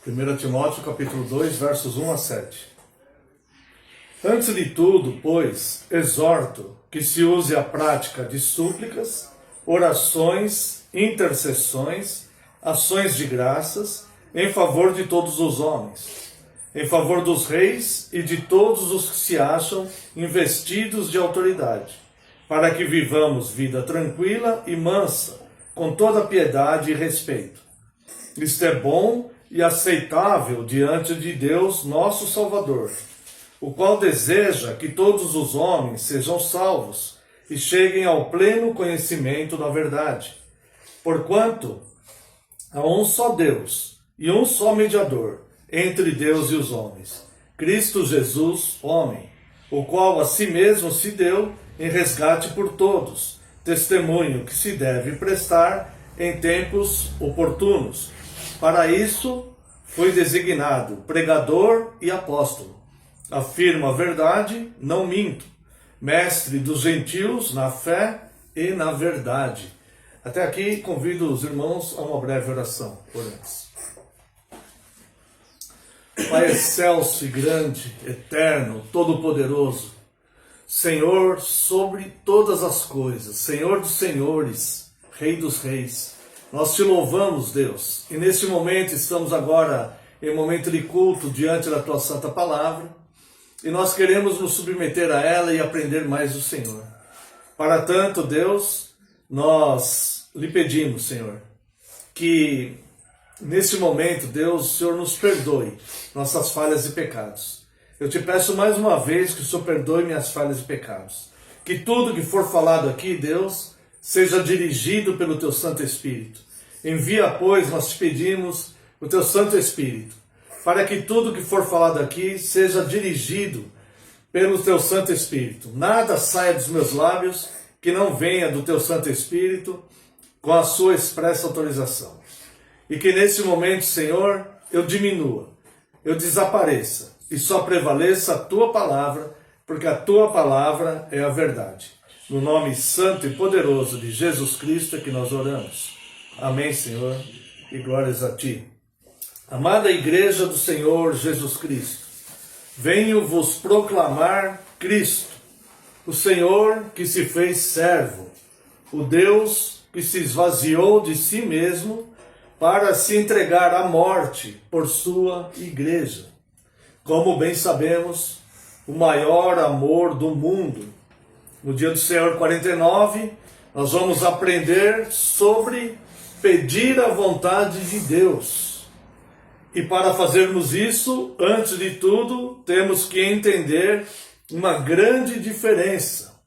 1 Timóteo capítulo 2, versos 1 a 7. Antes de tudo, pois, exorto que se use a prática de súplicas, orações, intercessões, ações de graças, em favor de todos os homens, em favor dos reis e de todos os que se acham investidos de autoridade, para que vivamos vida tranquila e mansa, com toda piedade e respeito. Isto é bom e aceitável diante de Deus, nosso Salvador, o qual deseja que todos os homens sejam salvos e cheguem ao pleno conhecimento da verdade. Porquanto há um só Deus e um só mediador entre Deus e os homens, Cristo Jesus, homem, o qual a si mesmo se deu em resgate por todos, testemunho que se deve prestar em tempos oportunos. Para isso fui designado pregador e apóstolo. Afirmo a verdade, não minto. Mestre dos gentios na fé e na verdade. Até aqui convido os irmãos a uma breve oração. Oremos. Pai excelso e grande, eterno, todo-poderoso, Senhor sobre todas as coisas, Senhor dos senhores, Rei dos reis, nós te louvamos, Deus, e neste momento estamos agora em momento de culto diante da tua santa palavra, e nós queremos nos submeter a ela e aprender mais do Senhor. Para tanto, Deus, nós lhe pedimos, Senhor, que neste momento, Deus, o Senhor nos perdoe nossas falhas e pecados. Eu te peço mais uma vez que o Senhor perdoe minhas falhas e pecados. Que tudo que for falado aqui, Deus, seja dirigido pelo teu Santo Espírito. Envia, pois, nós te pedimos, o teu Santo Espírito, para que tudo que for falado aqui seja dirigido pelo teu Santo Espírito. Nada saia dos meus lábios que não venha do teu Santo Espírito com a sua expressa autorização. E que nesse momento, Senhor, eu diminua, eu desapareça e só prevaleça a tua palavra, porque a tua palavra é a verdade. No nome santo e poderoso de Jesus Cristo é que nós oramos. Amém, Senhor, e glórias a ti. Amada Igreja do Senhor Jesus Cristo, venho vos proclamar Cristo, o Senhor que se fez servo, o Deus que se esvaziou de si mesmo para se entregar à morte por sua Igreja. Como bem sabemos, o maior amor do mundo. No dia do Senhor 49, nós vamos aprender sobre pedir a vontade de Deus. E para fazermos isso, antes de tudo, temos que entender uma grande diferença.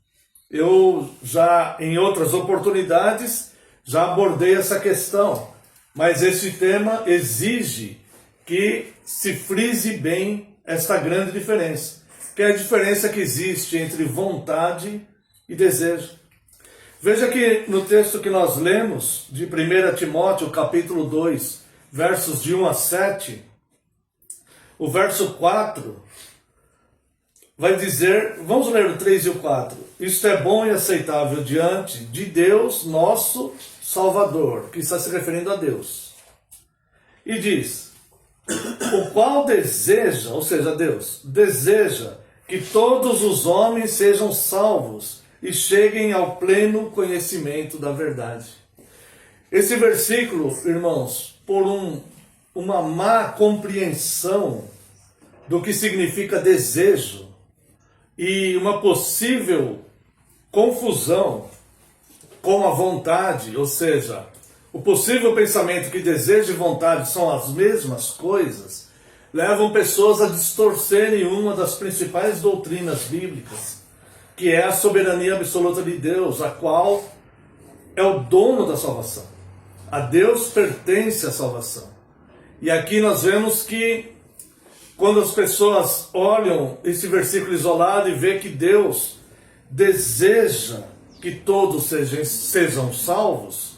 Eu já, em outras oportunidades, já abordei essa questão, mas esse tema exige que se frise bem esta grande diferença, que é a diferença que existe entre vontade e desejo. Veja que no texto que nós lemos, de 1 Timóteo, capítulo 2, versos de 1 a 7, o verso 4 vai dizer, vamos ler o 3 e o 4, isto é bom e aceitável diante de Deus, nosso Salvador, que está se referindo a Deus. E diz, o qual deseja, ou seja, Deus, deseja que todos os homens sejam salvos e cheguem ao pleno conhecimento da verdade. Esse versículo, irmãos, por uma má compreensão do que significa desejo e uma possível confusão com a vontade, ou seja, o possível pensamento que desejo e vontade são as mesmas coisas, levam pessoas a distorcerem uma das principais doutrinas bíblicas, que é a soberania absoluta de Deus, a qual é o dono da salvação. A Deus pertence a salvação. E aqui nós vemos que quando as pessoas olham esse versículo isolado e vê que Deus deseja que todos sejam salvos,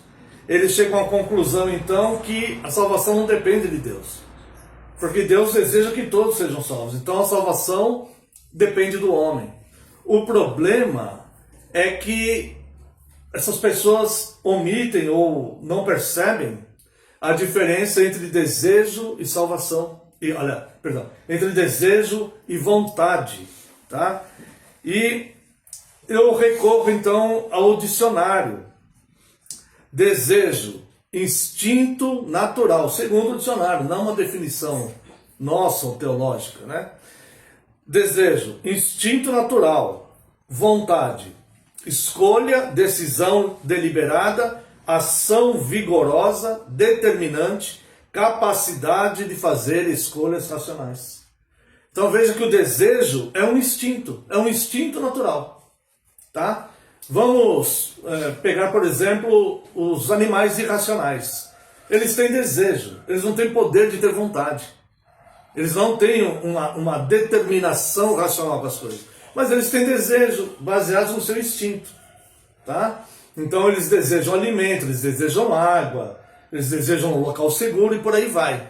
eles chegam à conclusão então que a salvação não depende de Deus. Porque Deus deseja que todos sejam salvos. Então a salvação depende do homem. O problema é que essas pessoas omitem ou não percebem a diferença entre desejo e salvação, entre desejo e vontade, tá? E eu recorro então ao dicionário. Desejo, instinto natural, segundo o dicionário, não uma definição nossa ou teológica, né? Desejo, instinto natural, vontade, escolha, decisão deliberada, ação vigorosa, determinante, capacidade de fazer escolhas racionais. Então veja que o desejo é um instinto natural, tá? Vamos pegar, por exemplo, os animais irracionais. Eles têm desejo, eles não têm poder de ter vontade. Eles não têm uma determinação racional com as coisas. Mas eles têm desejo baseados no seu instinto, tá? Então eles desejam alimento, eles desejam água, eles desejam um local seguro e por aí vai.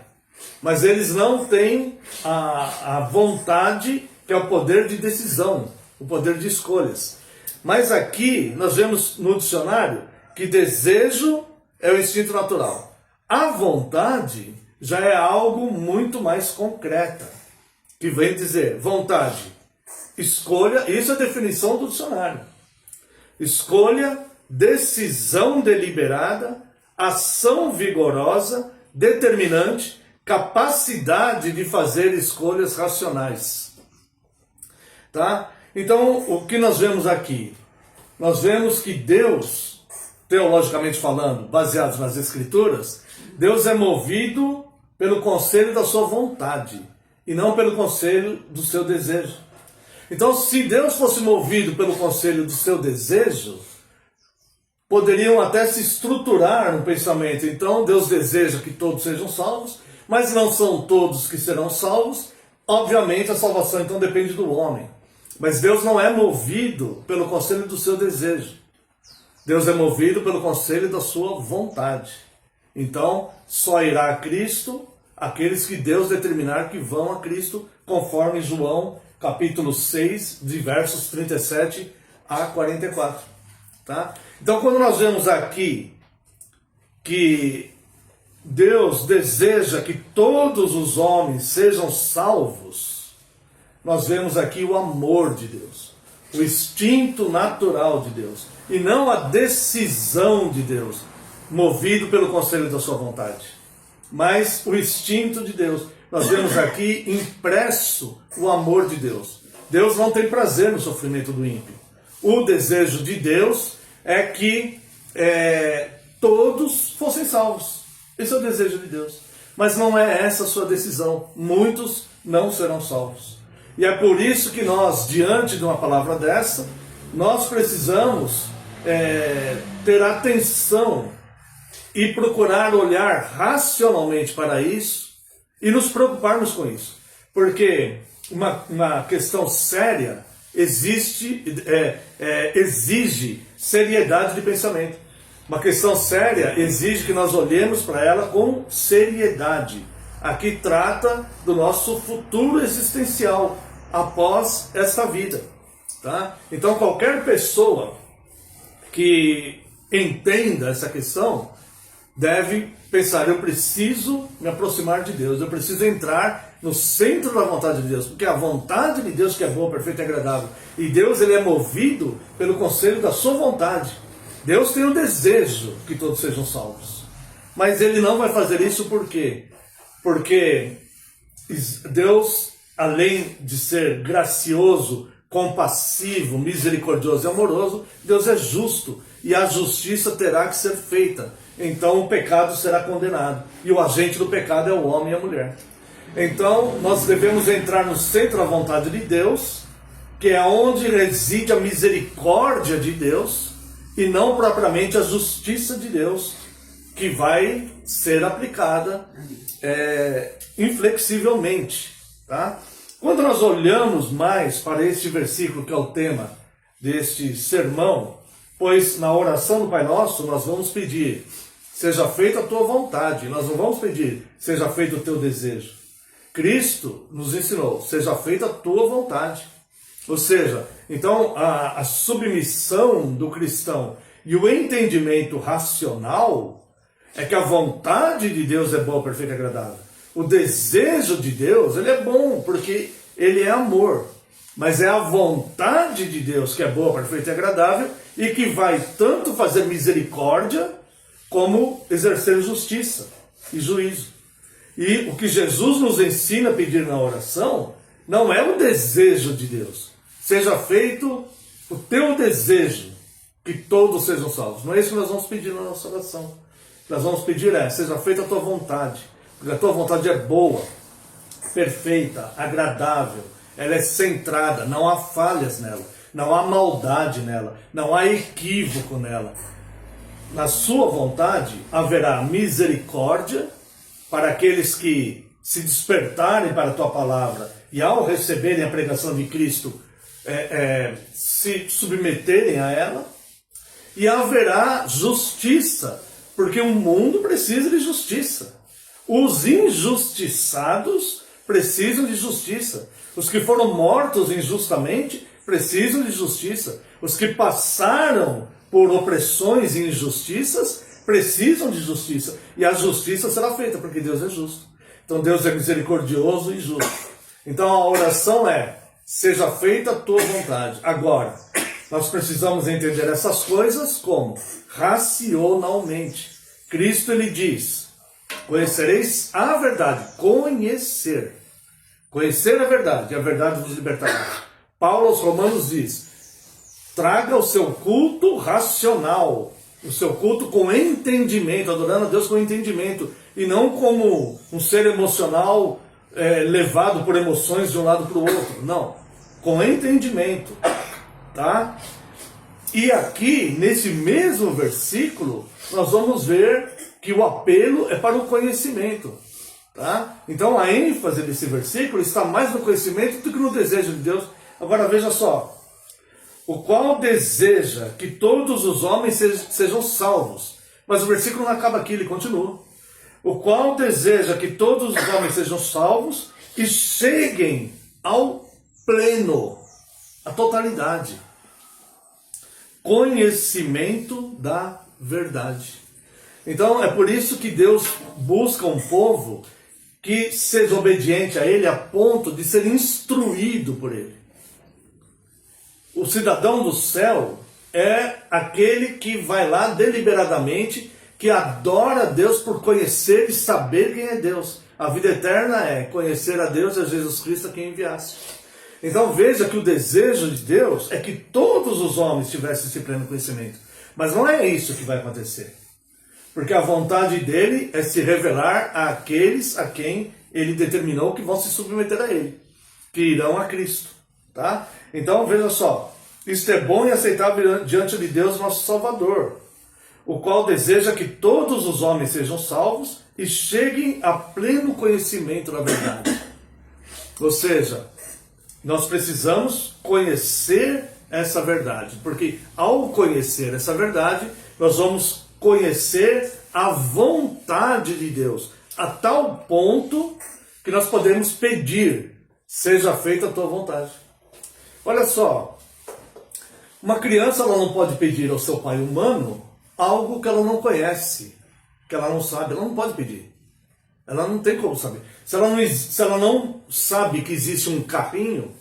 Mas eles não têm a vontade, que é o poder de decisão, o poder de escolhas. Mas aqui nós vemos no dicionário que desejo é o instinto natural. A vontade já é algo muito mais concreta, que vem dizer vontade, escolha, isso é a definição do dicionário. Escolha, decisão deliberada, ação vigorosa, determinante, capacidade de fazer escolhas racionais. Tá? Então, o que nós vemos aqui? Nós vemos que Deus, teologicamente falando, baseados nas Escrituras, Deus é movido pelo conselho da sua vontade e não pelo conselho do seu desejo. Então, se Deus fosse movido pelo conselho do seu desejo, poderiam até se estruturar no pensamento. Então, Deus deseja que todos sejam salvos, mas não são todos que serão salvos. Obviamente, a salvação então depende do homem. Mas Deus não é movido pelo conselho do seu desejo. Deus é movido pelo conselho da sua vontade. Então, só irá a Cristo aqueles que Deus determinar que vão a Cristo, conforme João, capítulo 6, de versos 37 a 44. Tá? Então, quando nós vemos aqui que Deus deseja que todos os homens sejam salvos, nós vemos aqui o amor de Deus, o instinto natural de Deus, e não a decisão de Deus, movido pelo conselho da sua vontade, mas o instinto de Deus. Nós vemos aqui impresso o amor de Deus. Deus não tem prazer no sofrimento do ímpio. O desejo de Deus é que todos fossem salvos. Esse é o desejo de Deus. Mas não é essa a sua decisão. Muitos não serão salvos. E é por isso que nós, diante de uma palavra dessa, nós precisamos ter atenção e procurar olhar racionalmente para isso e nos preocuparmos com isso. Porque uma questão séria exige seriedade de pensamento. Uma questão séria exige que nós olhemos para ela com seriedade. Aqui trata do nosso futuro existencial após esta vida. Tá? Então qualquer pessoa que entenda essa questão deve pensar: eu preciso me aproximar de Deus, eu preciso entrar no centro da vontade de Deus, porque a vontade de Deus que é boa, perfeita e agradável, e Deus ele é movido pelo conselho da sua vontade. Deus tem o desejo que todos sejam salvos, mas ele não vai fazer isso por quê? Porque Deus, além de ser gracioso, compassivo, misericordioso e amoroso, Deus é justo, e a justiça terá que ser feita. Então o pecado será condenado, e o agente do pecado é o homem e a mulher. Então nós devemos entrar no centro da vontade de Deus, que é onde reside a misericórdia de Deus, e não propriamente a justiça de Deus, que vai ser aplicada inflexivelmente. Tá? Quando nós olhamos mais para este versículo, que é o tema deste sermão, pois na oração do Pai Nosso nós vamos pedir: seja feita a tua vontade. Nós não vamos pedir: seja feito o teu desejo. Cristo nos ensinou: seja feita a tua vontade. Ou seja, então a submissão do cristão e o entendimento racional É que a vontade de Deus é boa, perfeita e agradável. O desejo de Deus, ele é bom, porque ele é amor. Mas é a vontade de Deus que é boa, perfeita e agradável, e que vai tanto fazer misericórdia, como exercer justiça e juízo. E o que Jesus nos ensina a pedir na oração, não é o desejo de Deus. Seja feito o teu desejo, que todos sejam salvos. Não é isso que nós vamos pedir na nossa oração. Nós vamos pedir seja feita a tua vontade. Porque a tua vontade é boa, perfeita, agradável. Ela é centrada, não há falhas nela. Não há maldade nela. Não há equívoco nela. Na sua vontade haverá misericórdia para aqueles que se despertarem para a tua palavra e ao receberem a pregação de Cristo, se submeterem a ela, e haverá justiça, porque o mundo precisa de justiça. Os injustiçados precisam de justiça. Os que foram mortos injustamente precisam de justiça. Os que passaram por opressões e injustiças precisam de justiça. E a justiça será feita, porque Deus é justo. Então Deus é misericordioso e justo. Então a oração seja feita a tua vontade. Agora, nós precisamos entender essas coisas como? Racionalmente. Cristo, ele diz, conhecereis a verdade. Conhecer. Conhecer a verdade, e a verdade vos libertará. Paulo aos Romanos diz, traga o seu culto racional, o seu culto com entendimento, adorando a Deus com entendimento, e não como um ser emocional levado por emoções de um lado para o outro. Não, com entendimento. Tá? E aqui, nesse mesmo versículo, nós vamos ver que o apelo é para o conhecimento. Tá? Então a ênfase desse versículo está mais no conhecimento do que no desejo de Deus. Agora veja só, o qual deseja que todos os homens sejam salvos. Mas o versículo não acaba aqui, ele continua. O qual deseja que todos os homens sejam salvos e cheguem ao pleno, a totalidade. Conhecimento da verdade. Então é por isso que Deus busca um povo que seja obediente a Ele a ponto de ser instruído por Ele. O cidadão do céu é aquele que vai lá deliberadamente, que adora a Deus por conhecer e saber quem é Deus. A vida eterna é conhecer a Deus e a Jesus Cristo a quem enviaste. Então veja que o desejo de Deus é que todos os homens tivessem esse pleno conhecimento. Mas não é isso que vai acontecer. Porque a vontade dele é se revelar àqueles a quem ele determinou que vão se submeter a ele, que irão a Cristo. Tá? Então veja só, isto é bom e aceitável diante de Deus nosso Salvador, o qual deseja que todos os homens sejam salvos e cheguem a pleno conhecimento da verdade. Ou seja, nós precisamos conhecer essa verdade, porque ao conhecer essa verdade, nós vamos conhecer a vontade de Deus, a tal ponto que nós podemos pedir, seja feita a tua vontade. Olha só, uma criança ela não pode pedir ao seu pai humano algo que ela não conhece, que ela não sabe, ela não pode pedir. Ela não tem como saber. Se ela não sabe que existe um carrinho,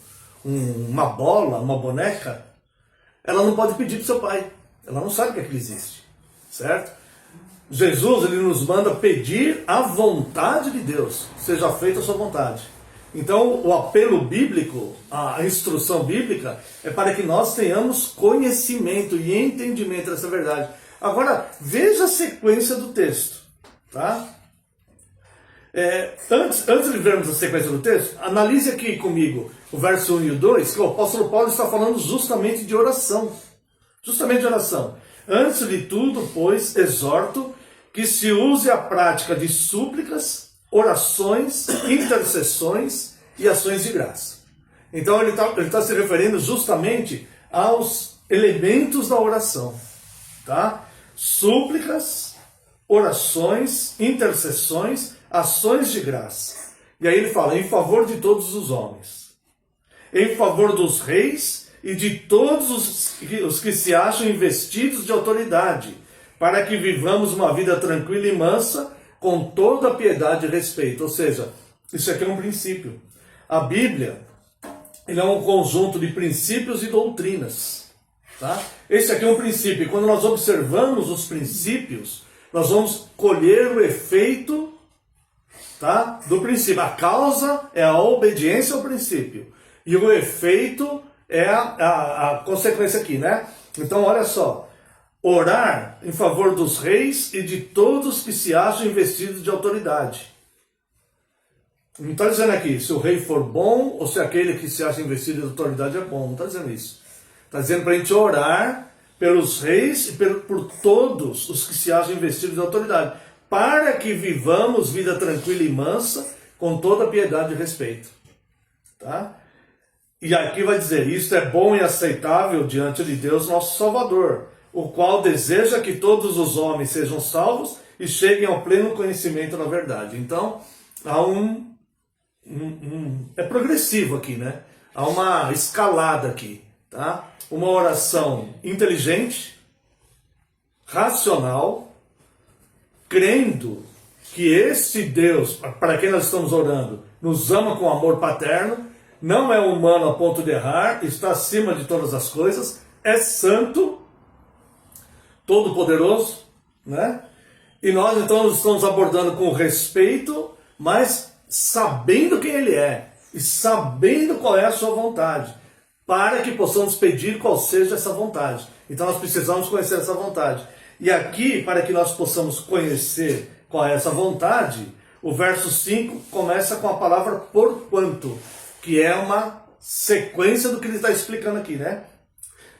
uma bola, uma boneca, ela não pode pedir para o seu pai. Ela não sabe que aquilo existe. Certo? Jesus, ele nos manda pedir a vontade de Deus, seja feita a sua vontade. Então, o apelo bíblico, a instrução bíblica, é para que nós tenhamos conhecimento e entendimento dessa verdade. Agora, veja a sequência do texto. Tá? Antes de vermos a sequência do texto, analise aqui comigo o verso 1 e o 2, que o apóstolo Paulo está falando justamente de oração. Justamente de oração. Antes de tudo, pois, exorto que se use a prática de súplicas, orações, intercessões e ações de graça. Então ele está se referindo justamente aos elementos da oração. Tá? Súplicas, orações, intercessões, ações de graça. E aí ele fala, em favor de todos os homens, em favor dos reis e de todos os que se acham investidos de autoridade, para que vivamos uma vida tranquila e mansa, com toda piedade e respeito. Ou seja, isso aqui é um princípio. A Bíblia, ele é um conjunto de princípios e doutrinas. Tá? Esse aqui é um princípio. E quando nós observamos os princípios, nós vamos colher o efeito, tá, do princípio. A causa é a obediência ao princípio. E o efeito é a consequência aqui, né? Então, olha só. Orar em favor dos reis e de todos que se acham investidos de autoridade. Não está dizendo aqui se o rei for bom ou se aquele que se acha investido de autoridade é bom. Não está dizendo isso. Está dizendo para a gente orar pelos reis e por todos os que se acham investidos de autoridade, para que vivamos vida tranquila e mansa, com toda piedade e respeito. Tá? E aqui vai dizer, isto é bom e aceitável diante de Deus, nosso Salvador, o qual deseja que todos os homens sejam salvos e cheguem ao pleno conhecimento da verdade. Então, há é progressivo aqui, né? Há uma escalada aqui, tá? Uma oração inteligente, racional, crendo que esse Deus, para quem nós estamos orando, nos ama com amor paterno, não é humano a ponto de errar, está acima de todas as coisas, é santo, todo-poderoso, né? E nós então estamos abordando com respeito, mas sabendo quem ele é e sabendo qual é a sua vontade, para que possamos pedir qual seja essa vontade. Então nós precisamos conhecer essa vontade. E aqui, para que nós possamos conhecer qual é essa vontade, o verso 5 começa com a palavra porquanto, que é uma sequência do que ele está explicando aqui, né?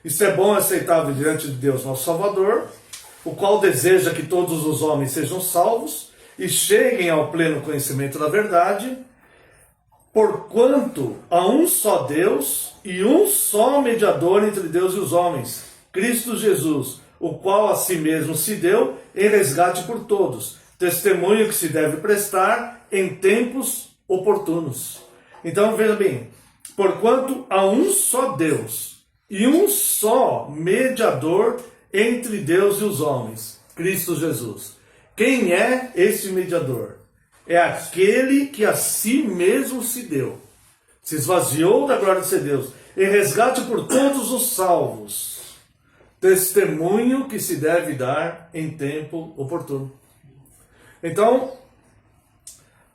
Isso é bom e aceitável diante de Deus, nosso Salvador, o qual deseja que todos os homens sejam salvos e cheguem ao pleno conhecimento da verdade, porquanto há um só Deus e um só mediador entre Deus e os homens, Cristo Jesus, o qual a si mesmo se deu em resgate por todos, testemunho que se deve prestar em tempos oportunos. Então veja bem, porquanto há um só Deus e um só mediador entre Deus e os homens, Cristo Jesus. Quem é esse mediador? É aquele que a si mesmo se deu, se esvaziou da glória de ser Deus, em resgate por todos os salvos, testemunho que se deve dar em tempo oportuno. Então,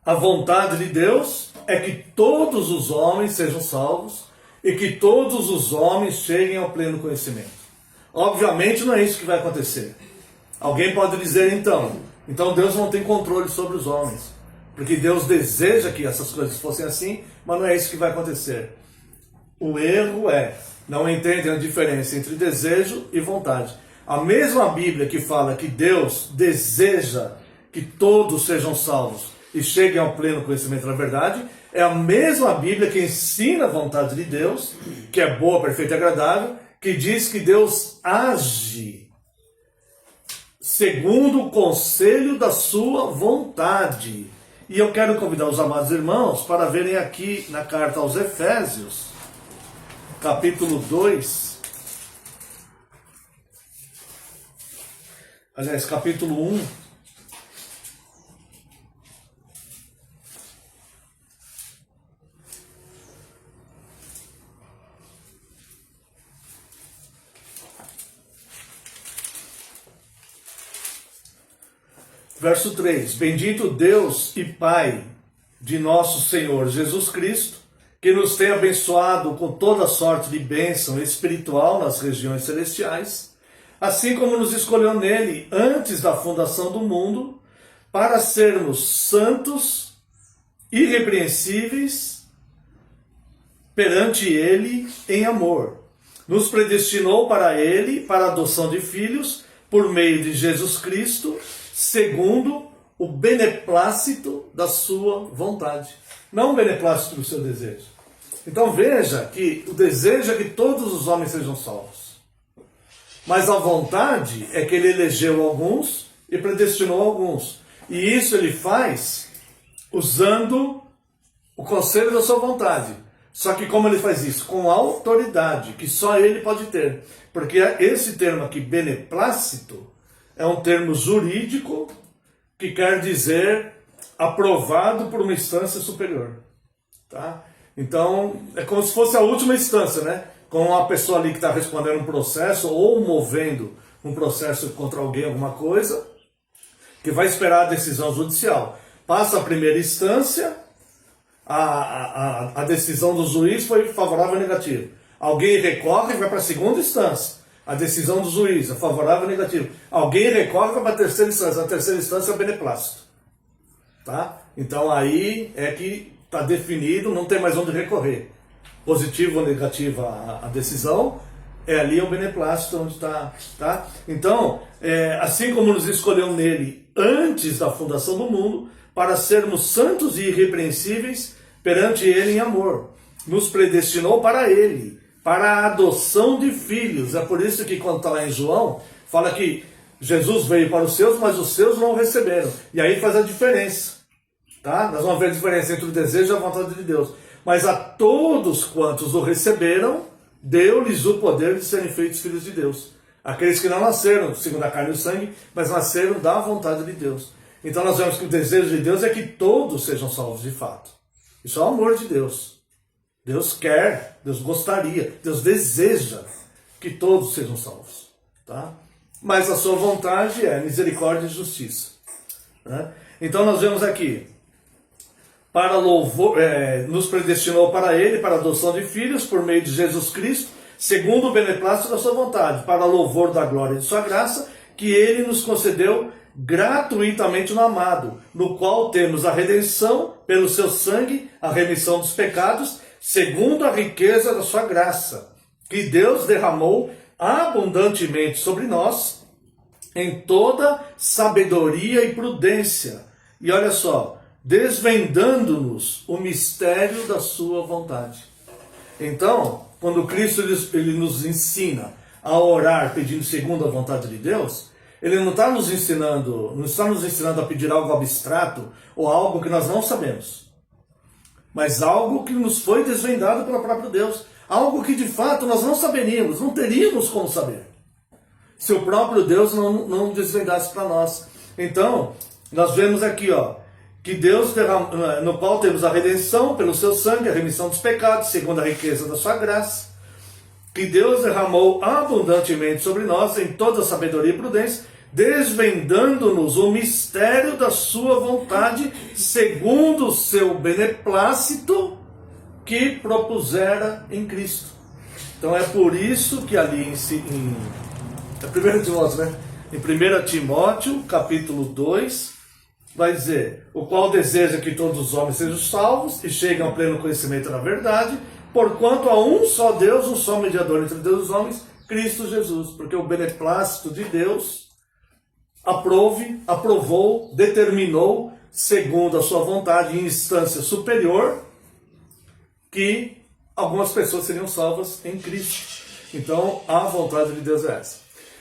a vontade de Deus é que todos os homens sejam salvos e que todos os homens cheguem ao pleno conhecimento. Obviamente não é isso que vai acontecer. Alguém pode dizer então Deus não tem controle sobre os homens, porque Deus deseja que essas coisas fossem assim, mas não é isso que vai acontecer. O erro é, não entendem a diferença entre desejo e vontade. A mesma Bíblia que fala que Deus deseja que todos sejam salvos e cheguem ao pleno conhecimento da verdade, é a mesma Bíblia que ensina a vontade de Deus, que é boa, perfeita e agradável, que diz que Deus age segundo o conselho da sua vontade. E eu quero convidar os amados irmãos para verem aqui na carta aos Efésios, capítulo 2, aliás, capítulo 1, verso 3, bendito Deus e Pai de nosso Senhor Jesus Cristo, que nos tem abençoado com toda sorte de bênção espiritual nas regiões celestiais, assim como nos escolheu nele antes da fundação do mundo, para sermos santos, irrepreensíveis perante ele em amor. Nos predestinou para ele, para a adoção de filhos, por meio de Jesus Cristo, segundo o beneplácito da sua vontade. Não o beneplácito do seu desejo. Então veja que o desejo é que todos os homens sejam salvos. Mas a vontade é que ele elegeu alguns e predestinou alguns. E isso ele faz usando o conselho da sua vontade. Só que como ele faz isso? Com autoridade, que só ele pode ter. Porque esse termo aqui, beneplácito, é um termo jurídico que quer dizer aprovado por uma instância superior. Tá? Então, é como se fosse a última instância, né? Com a pessoa ali que está respondendo um processo ou movendo um processo contra alguém, alguma coisa, que vai esperar a decisão judicial. Passa a primeira instância, a decisão do juiz foi favorável ou negativa. Alguém recorre e vai para a segunda instância. A decisão do juiz é favorável ou negativa. Alguém recorre e vai para a terceira instância. A terceira instância é o beneplácito. Tá? Então aí é que está definido, não tem mais onde recorrer. Positivo ou negativa a decisão, é ali o beneplácito onde está. Tá? Então, assim como nos escolheu nele antes da fundação do mundo, para sermos santos e irrepreensíveis perante ele em amor. Nos predestinou para ele, para a adoção de filhos. É por isso que quando está lá em João, fala que Jesus veio para os seus, mas os seus não o receberam. E aí faz a diferença. Tá? Nós vamos ver a diferença entre o desejo e a vontade de Deus. Mas a todos quantos o receberam, deu-lhes o poder de serem feitos filhos de Deus. Aqueles que não nasceram segundo a carne e o sangue, mas nasceram da vontade de Deus. Então nós vemos que o desejo de Deus é que todos sejam salvos de fato. Isso é o amor de Deus. Deus quer, Deus gostaria, Deus deseja que todos sejam salvos. Tá? Mas a sua vontade é misericórdia e justiça. Né? Então nós vemos aqui, para louvor, nos predestinou para ele, para a adoção de filhos, por meio de Jesus Cristo, segundo o beneplácito da sua vontade, para louvor da glória de sua graça, que ele nos concedeu gratuitamente no amado, no qual temos a redenção pelo seu sangue, a remissão dos pecados, segundo a riqueza da sua graça, que Deus derramou abundantemente sobre nós, em toda sabedoria e prudência. E olha só, desvendando-nos o mistério da sua vontade. Então, quando Cristo ele nos ensina a orar pedindo segundo a vontade de Deus, ele não está nos ensinando a pedir algo abstrato ou algo que nós não sabemos, mas algo que nos foi desvendado pelo próprio Deus, algo que de fato nós não saberíamos, não teríamos como saber, se o próprio Deus não desvendasse para nós. Então, nós vemos aqui, que Deus no qual temos a redenção pelo seu sangue, a remissão dos pecados, segundo a riqueza da sua graça, que Deus derramou abundantemente sobre nós em toda sabedoria e prudência, desvendando-nos o mistério da sua vontade, segundo o seu beneplácito que propusera em Cristo. Então é por isso que ali em 1 Timóteo, né? Em 1 Timóteo, capítulo 2, vai dizer, o qual deseja que todos os homens sejam salvos e cheguem ao pleno conhecimento da verdade, porquanto há um só Deus, um só mediador entre Deus e os homens, Cristo Jesus. Porque o beneplácito de Deus aprovou, determinou, segundo a sua vontade, em instância superior, que algumas pessoas seriam salvas em Cristo. Então, a vontade de Deus é essa.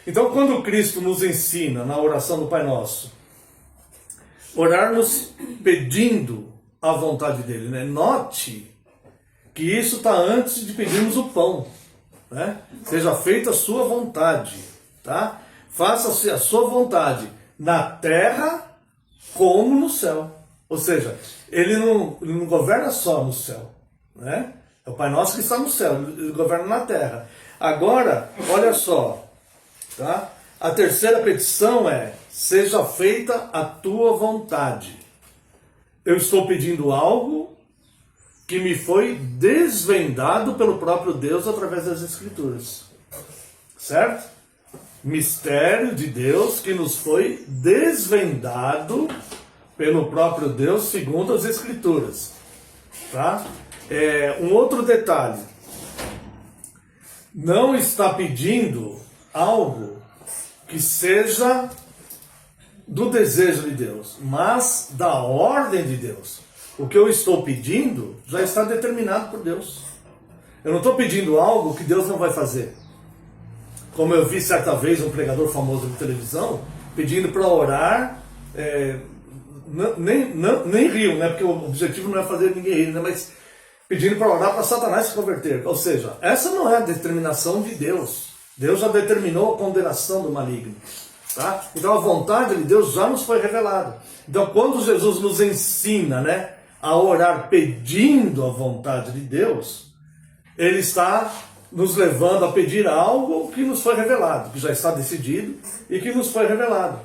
Então, quando Cristo nos ensina na oração do Pai Nosso, orarmos pedindo a vontade dele, né? Note que isso está antes de pedirmos o pão, né? Seja feita a sua vontade, tá? Faça-se a sua vontade na terra como no céu. Ou seja, ele não governa só no céu, né? É o Pai Nosso que está no céu, ele governa na terra. Agora, olha só, tá? A terceira petição é: seja feita a tua vontade. Eu estou pedindo algo que me foi desvendado pelo próprio Deus através das Escrituras. Certo? Mistério de Deus que nos foi desvendado pelo próprio Deus segundo as Escrituras. Tá? Um outro detalhe. Não está pedindo algo que seja do desejo de Deus, mas da ordem de Deus. O que eu estou pedindo já está determinado por Deus. Eu não estou pedindo algo que Deus não vai fazer. Como eu vi certa vez um pregador famoso de televisão pedindo para orar, nem riam, né? Porque o objetivo não é fazer ninguém rir, né? Mas pedindo para orar para Satanás se converter. Ou seja, essa não é a determinação de Deus. Deus já determinou a condenação do maligno. Tá? Então a vontade de Deus já nos foi revelada. Então quando Jesus nos ensina, né, a orar pedindo a vontade de Deus, Ele está nos levando a pedir algo que nos foi revelado, que já está decidido e que nos foi revelado.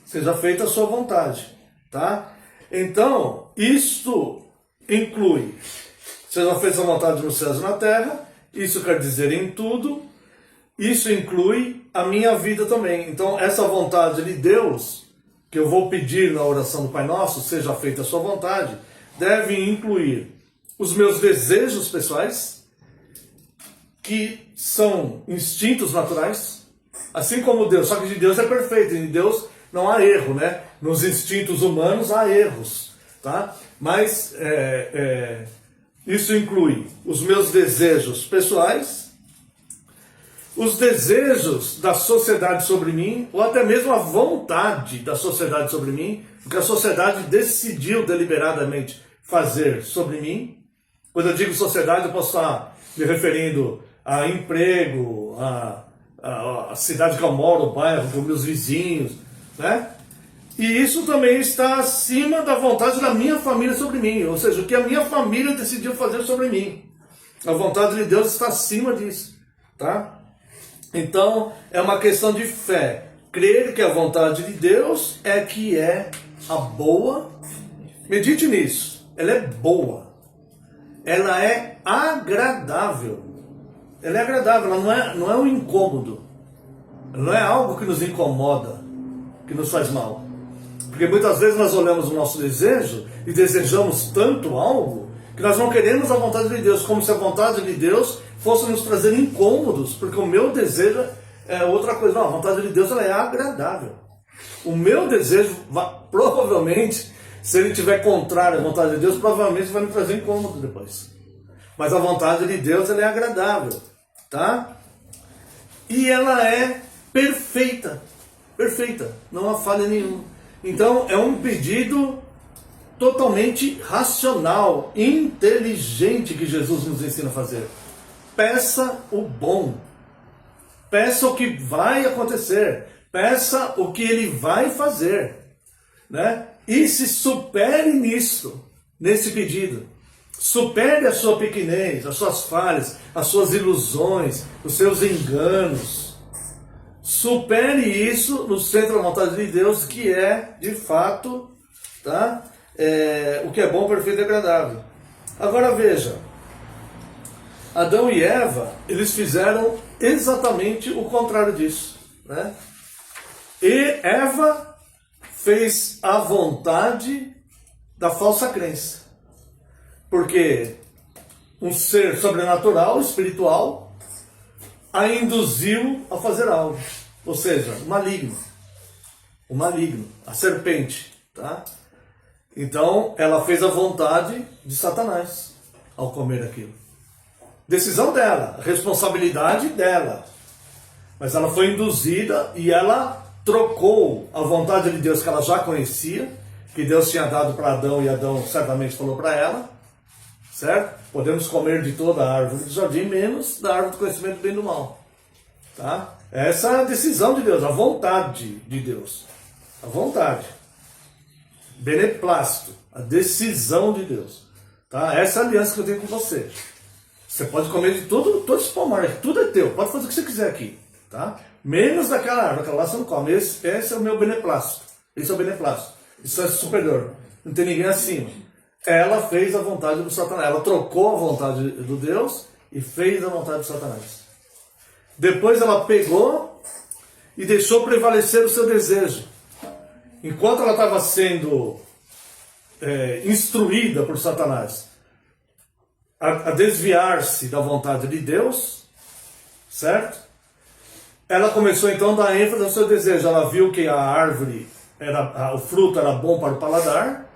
Seja feita a sua vontade. Tá? Então, isto inclui, seja feita a vontade nos céus e na terra, isso quer dizer em tudo, isso inclui a minha vida também. Então, essa vontade de Deus, que eu vou pedir na oração do Pai Nosso, seja feita a sua vontade, deve incluir os meus desejos pessoais, que são instintos naturais, assim como Deus, só que de Deus é perfeito, em Deus não há erro, né? Nos instintos humanos há erros, tá? Mas isso inclui os meus desejos pessoais, os desejos da sociedade sobre mim, ou até mesmo a vontade da sociedade sobre mim, o que a sociedade decidiu deliberadamente fazer sobre mim. Quando eu digo sociedade, eu posso estar me referindo a emprego, a cidade que eu moro, o bairro, os meus vizinhos, né? E isso também está acima da vontade da minha família sobre mim, ou seja, o que a minha família decidiu fazer sobre mim. A vontade de Deus está acima disso, tá? Então, é uma questão de fé. Crer que a vontade de Deus é que é a boa. Medite nisso. Ela é boa. Ela é agradável. Ela é agradável, ela não é um incômodo. Ela não é algo que nos incomoda, que nos faz mal. Porque muitas vezes nós olhamos o nosso desejo e desejamos tanto algo que nós não queremos a vontade de Deus, como se a vontade de Deus fosse nos trazer incômodos, porque o meu desejo é outra coisa. Não, a vontade de Deus ela é agradável. O meu desejo, provavelmente, se ele estiver contrário à vontade de Deus, provavelmente vai me trazer incômodo depois. Mas a vontade de Deus ela é agradável, tá? E ela é perfeita. Perfeita, não há falha nenhuma. Então é um pedido totalmente racional, inteligente que Jesus nos ensina a fazer. Peça o bom. Peça o que vai acontecer. Peça o que ele vai fazer, né? E se supere nisso, nesse pedido. Supere a sua pequenez, as suas falhas, as suas ilusões, os seus enganos. Supere isso no centro da vontade de Deus, que é, de fato, tá? O que é bom, perfeito e agradável. Agora veja, Adão e Eva, eles fizeram exatamente o contrário disso, né? E Eva fez a vontade da falsa crença. Porque um ser sobrenatural, espiritual, a induziu a fazer algo. Ou seja, o maligno, a serpente, tá? Então, ela fez a vontade de Satanás ao comer aquilo. Decisão dela, responsabilidade dela. Mas ela foi induzida e ela trocou a vontade de Deus que ela já conhecia, que Deus tinha dado para Adão e Adão certamente falou para ela, certo? Podemos comer de toda a árvore do jardim, menos da árvore do conhecimento do bem e do mal. Tá? Essa é a decisão de Deus, a vontade de Deus. A vontade. Beneplácito, a decisão de Deus. Tá? Essa é a aliança que eu tenho com você. Você pode comer de todo esse pomar aqui, tudo é teu, pode fazer o que você quiser aqui. Tá? Menos daquela árvore, aquela lá você não come. Esse é o meu beneplácito. Esse é o beneplácito. Isso é superior. Não tem ninguém acima. Ela fez a vontade do Satanás. Ela trocou a vontade do Deus e fez a vontade do Satanás. Depois ela pegou e deixou prevalecer o seu desejo. Enquanto ela estava sendo instruída por Satanás a desviar-se da vontade de Deus, certo? Ela começou então a dar ênfase ao seu desejo. Ela viu que a árvore, o fruto era bom para o paladar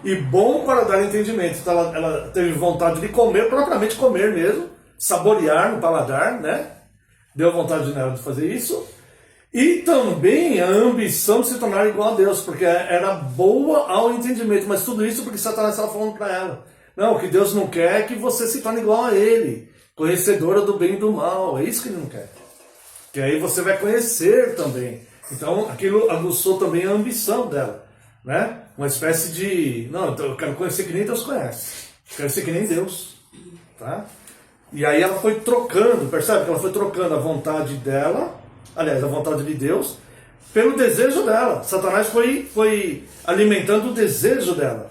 e bom para dar entendimento. Então ela teve vontade de comer, propriamente comer mesmo, saborear no paladar, né? Deu vontade nela de fazer isso. E também a ambição de se tornar igual a Deus, porque era boa ao entendimento. Mas tudo isso porque Satanás estava falando para ela. Não, o que Deus não quer é que você se torne igual a Ele, conhecedora do bem e do mal. É isso que Ele não quer. Que aí você vai conhecer também Então aquilo aguçou também a ambição dela, né? Uma espécie de, não, eu quero conhecer que nem Deus conhece, eu quero ser que nem Deus, tá? E aí ela foi trocando, percebe que ela foi trocando a vontade dela, aliás, a vontade de Deus, pelo desejo dela. Satanás foi alimentando o desejo dela.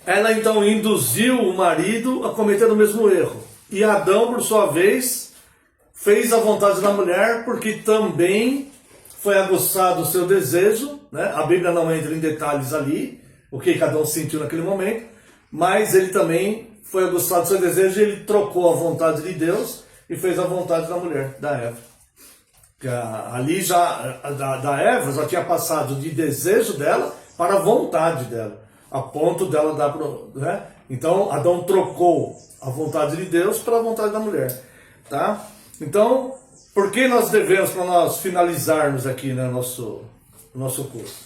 Ela então induziu o marido a cometer o mesmo erro. E Adão, por sua vez, fez a vontade da mulher, porque também foi aguçado o seu desejo, né? A Bíblia não entra em detalhes ali, o que cada um sentiu naquele momento, mas ele também foi aguçado o seu desejo e ele trocou a vontade de Deus e fez a vontade da mulher, da Eva. Ali já, da Eva, já tinha passado de desejo dela para a vontade dela, a ponto dela dar pro, né? Então Adão trocou a vontade de Deus pela vontade da mulher, tá? Então, por que nós devemos, para nós finalizarmos aqui, né, nosso curso,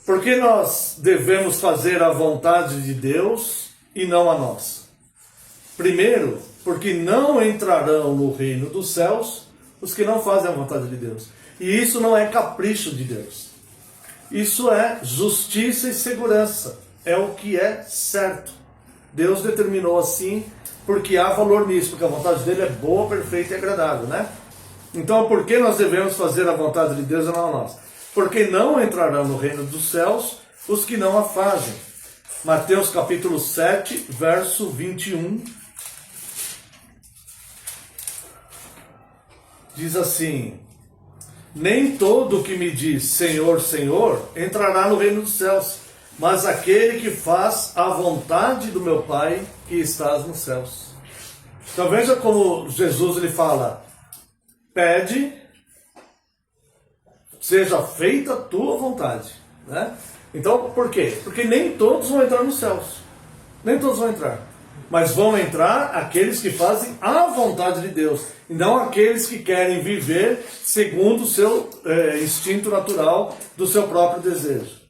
por que nós devemos fazer a vontade de Deus e não a nossa? Primeiro, porque não entrarão no reino dos céus os que não fazem a vontade de Deus. E isso não é capricho de Deus. Isso é justiça e segurança. É o que é certo. Deus determinou assim porque há valor nisso, porque a vontade dele é boa, perfeita e agradável, né? Então, por que nós devemos fazer a vontade de Deus e não a nossa? Porque não entrarão no reino dos céus os que não a fazem. Mateus capítulo 7, verso 21. Diz assim: nem todo que me diz Senhor, Senhor, entrará no reino dos céus, mas aquele que faz a vontade do meu Pai que estás nos céus. Então veja como Jesus ele fala: pede, seja feita a tua vontade, né? Então, por quê? Porque nem todos vão entrar nos céus. Nem todos vão entrar. Mas vão entrar aqueles que fazem a vontade de Deus, e não aqueles que querem viver segundo o seu instinto natural, do seu próprio desejo.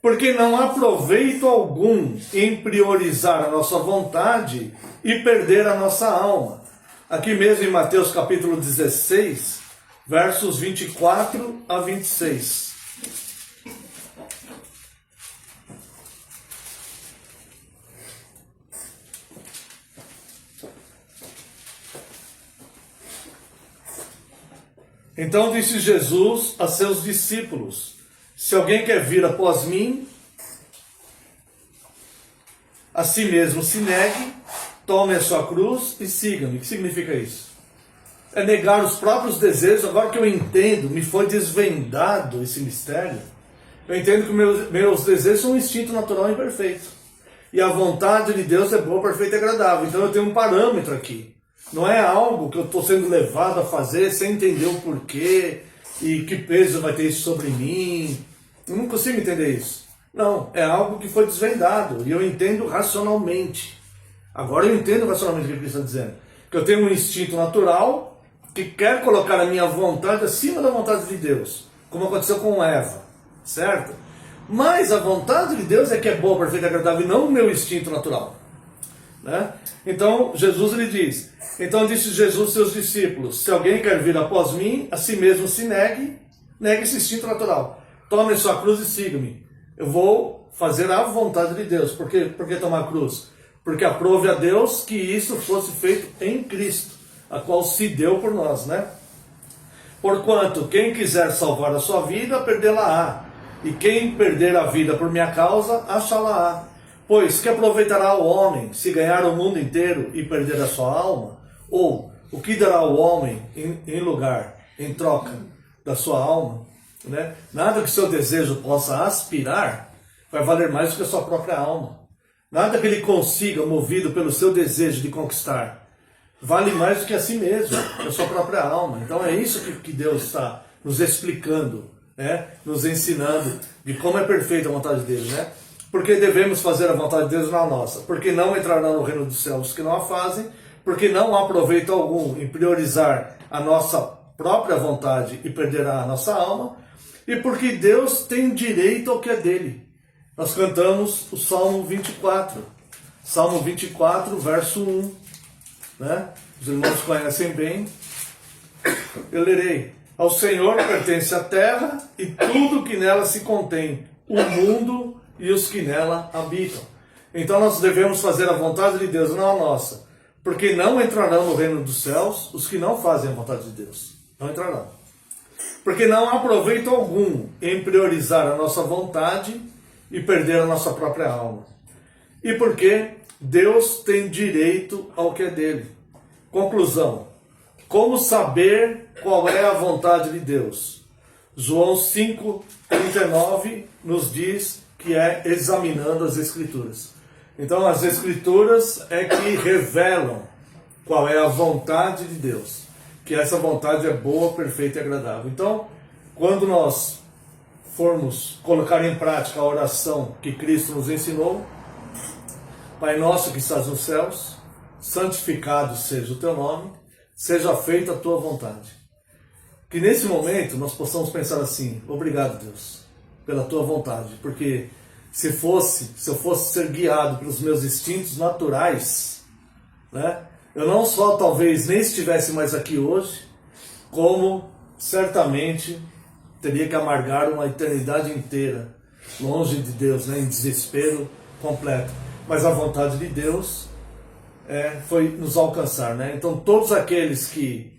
Porque não há proveito algum em priorizar a nossa vontade e perder a nossa alma. Aqui mesmo em Mateus capítulo 16, versos 24 a 26. Então disse Jesus a seus discípulos: se alguém quer vir após mim, a si mesmo se negue, tome a sua cruz e siga-me. O que significa isso? É negar os próprios desejos. Agora que eu entendo, me foi desvendado esse mistério, eu entendo que meus desejos são um instinto natural e imperfeito. E a vontade de Deus é boa, perfeita e agradável. Então eu tenho um parâmetro aqui. Não é algo que eu estou sendo levado a fazer sem entender o porquê e que peso vai ter isso sobre mim. Eu não consigo entender isso. Não, é algo que foi desvendado e eu entendo racionalmente. Agora eu entendo racionalmente o que ele está dizendo. Que eu tenho um instinto natural que quer colocar a minha vontade acima da vontade de Deus, como aconteceu com Eva, certo? Mas a vontade de Deus é que é boa, perfeita e agradável, e não o meu instinto natural, né? Então Jesus ele diz: então disse Jesus aos seus discípulos: se alguém quer vir após mim, a si mesmo se negue esse instinto natural, tome a sua cruz e siga-me. Eu vou fazer a vontade de Deus. Por que tomar a cruz? Porque aprove a Deus que isso fosse feito em Cristo, a qual se deu por nós, né? Porquanto quem quiser salvar a sua vida, perdê-la-á, e quem perder a vida por minha causa, achá-la-á. Pois que aproveitará o homem se ganhar o mundo inteiro e perder a sua alma? Ou o que dará o homem em troca da sua alma? Né? Nada que seu desejo possa aspirar vai valer mais do que a sua própria alma. Nada que ele consiga, movido pelo seu desejo de conquistar, vale mais do que a si mesmo, a sua própria alma. Então é isso que Deus está nos explicando, né? Nos ensinando de como é perfeita a vontade dele, né? Porque devemos fazer a vontade de Deus na nossa. Porque não entrarão no reino dos céus os que não a fazem. Porque não há proveito algum em priorizar a nossa própria vontade e perder a nossa alma. E porque Deus tem direito ao que é dele. Nós cantamos o Salmo 24. Salmo 24, verso 1. Né? Os irmãos conhecem bem. Eu lerei. Ao Senhor pertence a terra e tudo que nela se contém, o mundo e os que nela habitam. Então nós devemos fazer a vontade de Deus, não a nossa. Porque não entrarão no reino dos céus os que não fazem a vontade de Deus. Não entrarão. Porque não há proveito algum em priorizar a nossa vontade e perder a nossa própria alma. E porque Deus tem direito ao que é dele. Conclusão. Como saber qual é a vontade de Deus? João 5,39 nos diz que é examinando as Escrituras. Então as Escrituras é que revelam qual é a vontade de Deus. Que essa vontade é boa, perfeita e agradável. Então, quando nós formos colocar em prática a oração que Cristo nos ensinou, Pai nosso que estás nos céus, santificado seja o teu nome, seja feita a tua vontade. Que nesse momento nós possamos pensar assim: obrigado, Deus, pela tua vontade, porque se eu fosse ser guiado pelos meus instintos naturais, né, eu não só talvez nem estivesse mais aqui hoje, como certamente teria que amargar uma eternidade inteira longe de Deus, né, em desespero completo. Mas a vontade de Deus foi nos alcançar, né? Então todos aqueles que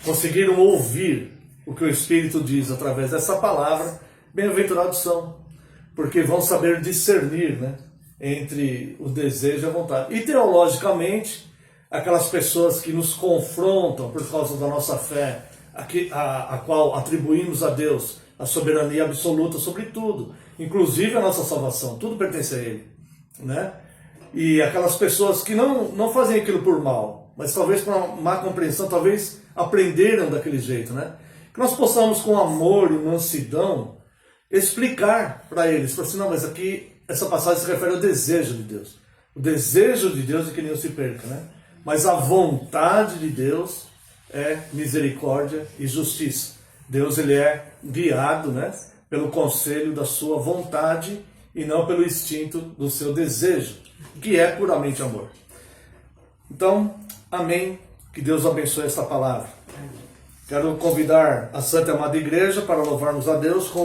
conseguiram ouvir o que o Espírito diz através dessa palavra, bem-aventurados são, porque vão saber discernir, né, entre o desejo e a vontade. E teologicamente, aquelas pessoas que nos confrontam por causa da nossa fé, a qual atribuímos a Deus a soberania absoluta sobre tudo, inclusive a nossa salvação, tudo pertence a Ele, né? E aquelas pessoas que não fazem aquilo por mal, mas talvez por uma má compreensão, talvez aprenderam daquele jeito, né? Que nós possamos com amor e mansidão explicar para eles, assim, não, mas aqui essa passagem se refere ao desejo de Deus. O desejo de Deus é que nenhum se perca, né? Mas a vontade de Deus é misericórdia e justiça. Deus, ele é guiado, né, pelo conselho da sua vontade e não pelo instinto do seu desejo, que é puramente amor. Então, amém. Que Deus abençoe esta palavra. Quero convidar a Santa e Amada Igreja para louvarmos a Deus com